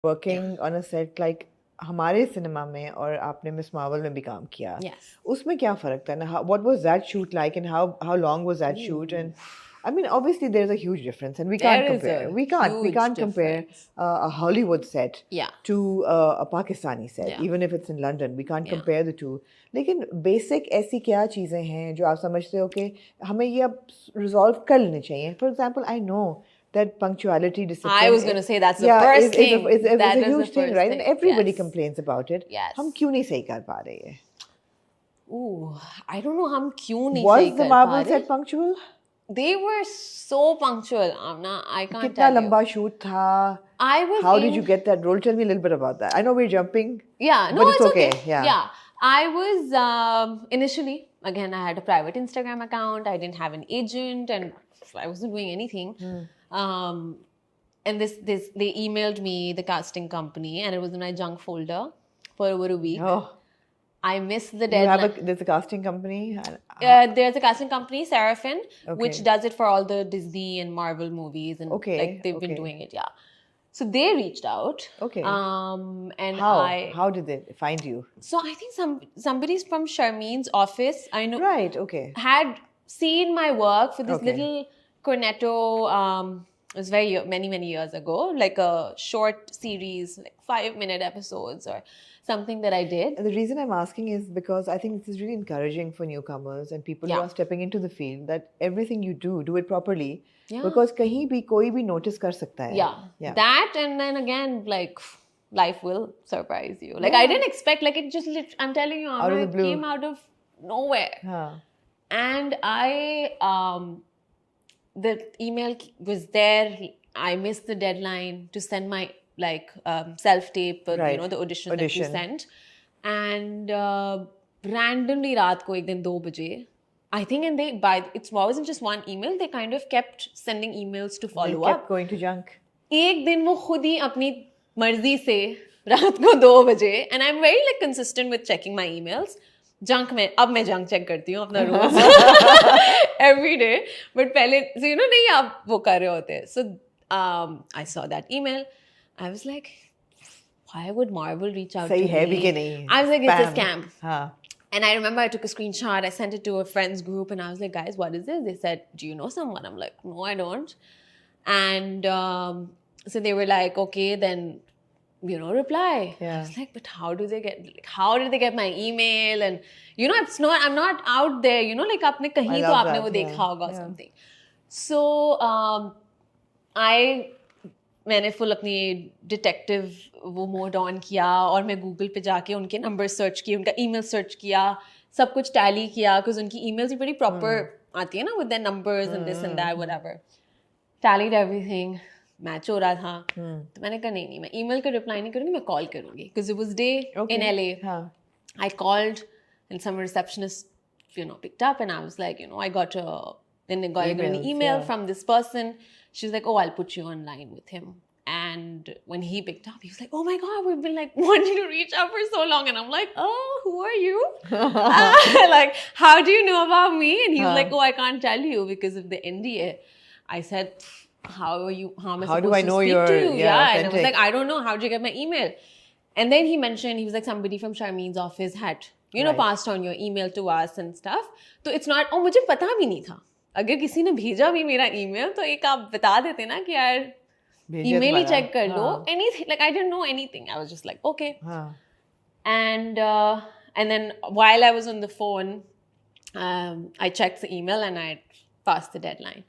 working on a set like हमारे cinema में और आपने मिस मार्वल में भी काम किया उसमें क्या फर्क था ना what was that shoot like and how long was that shoot and I mean obviously there's a huge difference and we can't compare we can't compare a Hollywood set to a Pakistani set even if it's in London we can't compare the two लेकिन basic ऐसी क्या चीज़ें हैं जो आप समझते हो कि हमें ये अब resolve कर लेनी चाहिए for example I know that punctuality, discipline. I was going to say that's the first thing. It's a huge thing, right? And everybody complains about it. Yes. हम क्यों नहीं सही कर पा रहे हैं? Ooh, I don't know हम क्यों नहीं सही कर पा रहे. Was the Marvel set punctual? They were so punctual, Amna. I can't tell you. कितना लंबा shoot था? How did you get that role? Tell me a little bit about that. I know we're jumping. Yeah, no, but it's okay. Yeah. I was initially, again, I had a private Instagram account. I didn't have an agent and I wasn't doing anything. And they emailed me, the casting company, and it was in my junk folder for over a week. Oh. I missed the deadline. There's a casting company? There's a casting company, Seraphin, which does it for all the Disney and Marvel movies. And they've been doing it, So they reached out. Okay. And How did they find you? So I think somebody from Sharmeen's office, I know. Right, okay. Had seen my work for this little Cornetto, it was many years ago, like a short series, like 5-minute episodes or something that I did. And the reason I'm asking is because I think this is really encouraging for newcomers and people who are stepping into the field that everything you do it properly. Because kahin bhi koi bhi notice kar sakta hai. Yeah. That and then again, like life will surprise you. Like I didn't expect, like it just, I'm telling you, it came out of nowhere. And the email was there. I missed the deadline to send my self-tape, the audition that you sent. And randomly raat ko ek din 2 baje, I think, and it wasn't just one email, they kind of kept sending emails to follow up. They kept going to junk. एक दिन वो खुद ही अपनी मर्जी से रात को 2 बजे, and I'm very consistent with checking my emails. Junk में अब मैं जंक चेक करती हूँ अपना रोज every day, but पहले नहीं आप वो कर रहे होते. So I saw that email. I was like, why would Marvel reach out to me? सही है भी कि नहीं? I was like, it's a scam. And I remember I took a screenshot, I sent it to a friends group, and I was like, guys, what is this? They said, do you know someone? I'm like, no, I don't. And so they were like, okay, then, reply. I was like, but how did they get my email? And, I'm not out there, like, aapne kahin to aapne wo dekha hoga or something. So, मैंने full अपनी detective वो mode on किया और मैं Google पे जाके उनके number search किए, उनका ईमेल सर्च किया, सब कुछ टैली किया, बिकॉज उनकी ईमेल्स भी बड़ी प्रॉपर आती है ना with their numbers and this and that whatever. Tallied everything, match हो रहा था. तो मैंने कहा नहीं मैं ईमेल का रिप्लाई नहीं करूँगी, मैं कॉल करूँगी, because it was day in LA. I called and some receptionist picked up and I was like, I got an email from this person. She was like, oh, I'll put you online with him. And when he picked up, he was like, oh my God, we've been wanting to reach out for so long. And I'm like, oh, who are you? Like, how do you know about me? And he was like, oh, I can't tell you because of the NDA. I said, how am I supposed to speak to you? And I was like, I don't know. How did you get my email? And then he mentioned, he was like, somebody from Sharmeen's office had, passed on your email to us and stuff. So it's not, मुझे पता भी नहीं था. अगर किसी ने भेजा भी मेरा ईमेल तो एक आप बता देते ना कि यार ईमेल ही चेक कर लो. Anything, like I didn't know anything. I was just like, okay. And then while I was on the phone, I checked the email and I passed the deadline.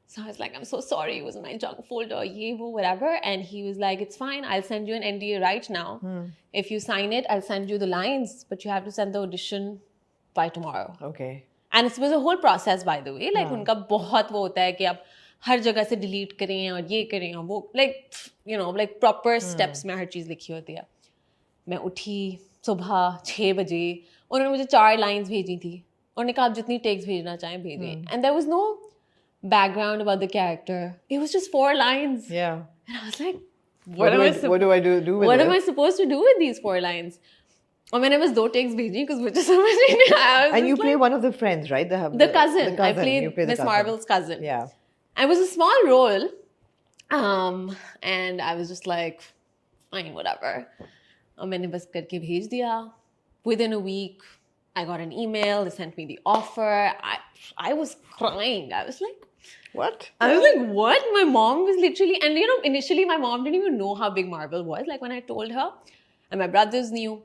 So I was like, I'm so sorry, it was in my junk folder, whatever. And he was like, it's fine, I'll send you an NDA right now. If you sign it, I'll send you the lines, but you have to send the audition by tomorrow. Okay. And it was a whole process, by the way. Like, उनका बहुत वो होता है कि आप हर जगह से delete करें और ये करें और वो, like proper steps में हर चीज़ लिखी होती है. मैं उठी सुबह 6 बजे, उन्होंने मुझे 4 lines भेजी थी. उन्होंने कहा आप जितनी takes भेजना चाहें भेजें. And there was no background about the character. It was just 4 lines. Yeah. And I was like, what do I do with this? What am I supposed to do with these 4 lines? और मैंने बस 2 takes भेजी because मुझे समझ नहीं आया. And you play one of the friends, right? The cousin. I played Miss Marvel's cousin. Yeah. It was a small role. And I was just like, fine, whatever. और मैंने बस करके भेज दिया. Within a week, I got an email. They sent me the offer. I was crying. I was like, what? I was like, what? My mom was literally, and initially my mom didn't even know how big Marvel was. Like when I told her, and my brothers knew.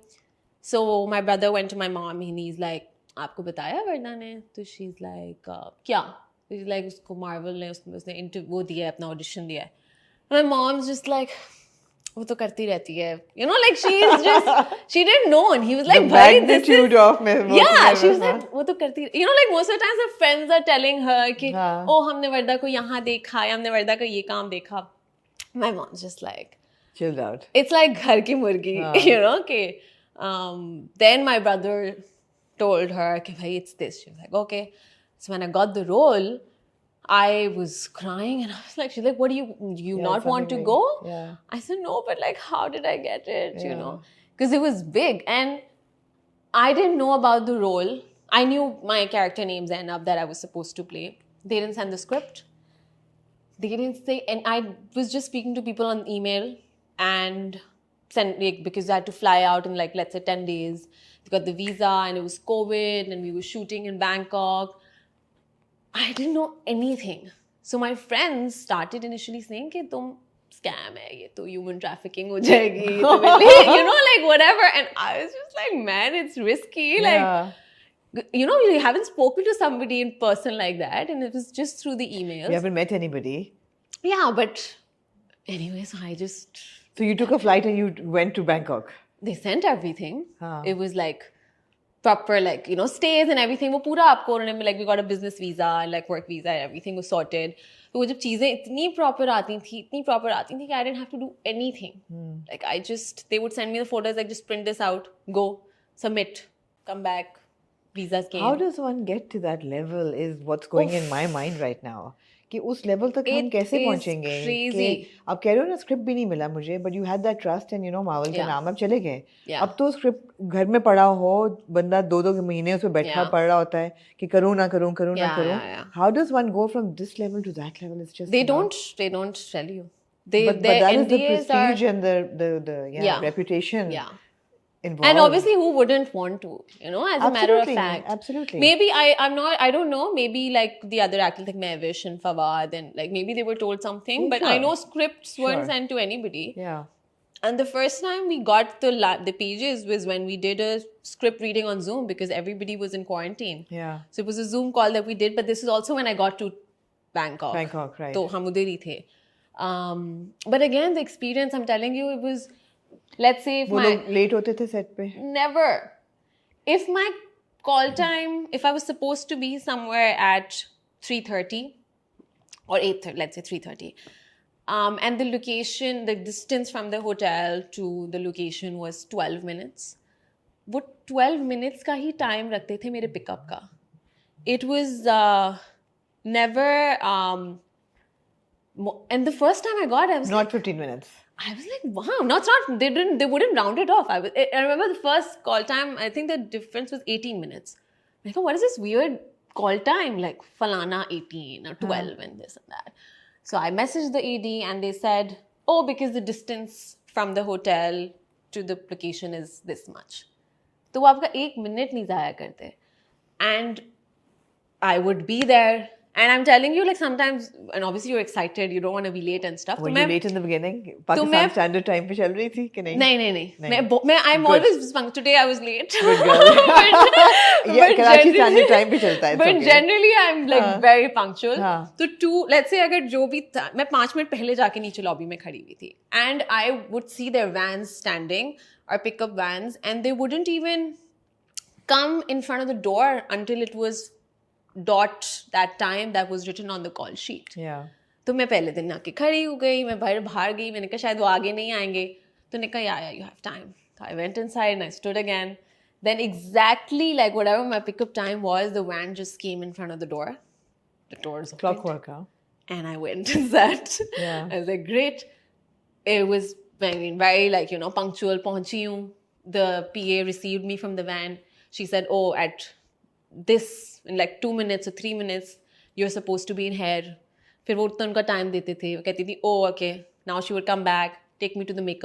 So my brother went to my mom and he's like, आपको बताया वर्णा ने? तो she's like, क्या? She's like, उसको Marvel ने उसने वो दिया है, अपना audition दिया है. My mom's just like, वो तो करती रहती है. Like she didn't know. And he was like, the magnitude of yeah, she was like, वो तो करती, like most of the times her friends are telling her कि, oh, हमने वर्दा को यहाँ देखा, या हमने वर्दा का ये काम देखा. My mom's just like, chilled out. It's like घर की मुर्गी, कि then my brother told her, कि भाई, it's this. She was like, okay. So when I got the role, I was crying and I was like, she's like, what do you not want to go? Yeah. I said, no, but like, how did I get it? Because it was big and I didn't know about the role. I knew my character name Zainab that I was supposed to play. They didn't send the script. They didn't say, and I was just speaking to people on email and because I had to fly out in like, let's say 10 days. They got the visa and it was COVID and we were shooting in Bangkok. I didn't know anything. So my friends started initially saying कि तुम scam है, ये तो human trafficking हो जाएगी, like whatever. And I was just like, man, it's risky. Yeah. Like, you haven't spoken to somebody in person like that, and it was just through the emails. You haven't met anybody. Yeah, but anyway, so I just... So you took a flight and you went to Bangkok. They sent everything. It was like proper, like, stays and everything. वो पूरा आपको उन्होंने, like, we got a business visa and like work visa and everything was sorted. तो वो जब चीजें इतनी proper आती थी कि I didn't have to do anything. Like they would send me the photos, like, just print this out, go, submit, come back, visas came. How does one get to that level is what's going in my mind right now. कि उस level तक हम कैसे पहुंचेंगे? Crazy. आप कह रहे हो ना script भी नहीं मिला मुझे, but you had that trust and Marvel के नाम आप चले गए. अब तो script घर में पड़ा हो, बंदा 2 महीने उसमें बैठा पढ़ रहा होता है कि करूँ ना करूँ. How does one go from this level to that level? It's just they don't tell you. But that is the NDAs prestige and the reputation. Yeah. Involved. And obviously, who wouldn't want to, as a matter of fact. Absolutely. Maybe I don't know, maybe like the other actors like Mehwish and Fawad and like maybe they were told something, but I know scripts weren't sent to anybody. Yeah. And the first time we got the pages was when we did a script reading on Zoom because everybody was in quarantine. Yeah. So it was a Zoom call that we did, but this is also when I got to Bangkok. Bangkok, right. So hum udhar hi the. But again, the experience, I'm telling you, it was... Let's say if वो लोग late होते थे set पे? Never. If my call time, if I was supposed to be somewhere at 3:30 or 8:30, let's say 3:30, and the location, the distance from the hotel to the location was 12 minutes, वो 12 minutes का ही time रखते थे मेरे pickup का. It was never... and the first time I got, I was not 15 minutes. I was like, wow, they wouldn't round it off. I remember the first call time, I think the difference was 18 minutes. I'm like, what is this weird call time? Like, falana 18 or 12 and this and that. So I messaged the AD and they said, oh, because the distance from the hotel to the location is this much. तो वो आपका 1 minute नहीं ज़ाया करते. And I would be there. And I'm telling you, like, sometimes, and obviously you're excited, you don't want to be late and stuff. Were you late in the beginning? Pakistan Standard Time पे चल रही थी कि नहीं? नहीं. I'm always punctual. Today I was late. Good girl. Yeah, Karachi Standard Time पे चलता है. But generally I'm like very punctual. तो let's say अगर जो भी था, मैं 5 minute पहले जाके नीचे lobby में खड़ी हुई थी. And I would see their vans standing, or pickup vans, and they wouldn't even come in front of the door until it was that time that was written on the call sheet. Yeah. तो मैं पहले दिन आके खड़ी हो गई, मैं बाहर गई, मैंने कहा शायद वो आगे नहीं आएंगे. तो ने कहा yeah, you have time. So I went inside and I stood again. Then exactly like whatever my pickup time was, the van just came in front of the door. The doors opened. Clockwork, huh? And I went and sat. Yeah. I was like, great. It was, very like, punctual, पहुंची हूँ. The PA received me from the van. She said, oh, at this, in like 2 minutes or 3 minutes, you're supposed to be in here. फिर वो उतना उनका time देते थे. वो कहती थी, oh, okay. Now she would come back, take me to the makeup